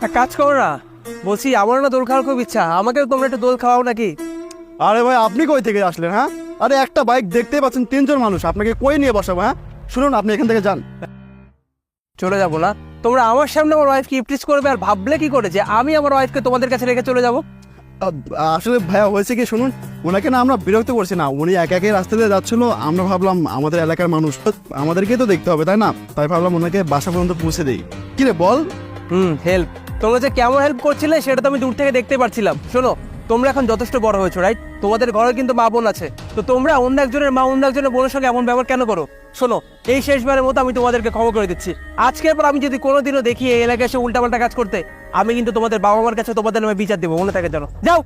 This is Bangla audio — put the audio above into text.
এক কাজ করো না, বলছি আমারও না দোল খাওয়ার খুব ইচ্ছা, আমাকেও তোমরা একটু দোল খাওয়াও নাকি? আরে ভাই আপনি কই থেকে আসলেন? হ্যাঁ, আরে একটা বাইক দেখতেই পাচ্ছেন, তিনজন মানুষ, আপনাকে কই নিয়ে বসাবো? হ্যাঁ শুনুন, আপনি এখান থেকে যান। চলে যাবো না? তোমরা আমার সামনে আমার ওয়াইফকে ইপটিজ করবে আর ভাবলে কি করে যে আমি আমার ওয়াইফকে তোমাদের কাছে রেখে চলে যাবো? আসলে ভাইয়া হয়েছে কি শুনুন, ওনাকে না আমরা বিরক্ত করছি না, উনি একা একাই রাস্তা দিয়ে যাচ্ছিল, আমরা ভাবলাম আমাদের এলাকার মানুষ, আমাদেরকেই তো দেখতে হবে তাই না, তাই ভাবলাম ওনাকে বাসা পর্যন্ত পৌঁছে দিই। কি রে বল। হেল্প? তোমরা যে কেমন হেল্প করছিলে সেটা তো আমি দূর থেকে দেখতে পাচ্ছিলাম। শোনো, তোমরা এখন যথেষ্ট বড় হয়েছো, রাইট? তোমাদের ঘরে কিন্তু মা বোন আছে, তো তোমরা অন্য একজনের মা অন্য একজনের বোনের সঙ্গে এমন ব্যবহার কেন করো? শোনো, এই শেষবারের মতো আমি তোমাদেরকে ক্ষমা করে দিচ্ছি। আজকের পর আমি যদি কোনোদিনও দেখি এই এলাকায় এসে উল্টাপাল্টা কাজ করতে, আমি কিন্তু তোমাদের বাবা মার কাছে তোমাদের নামে বিচার দেবো, মনে থাকে জানো। যাও।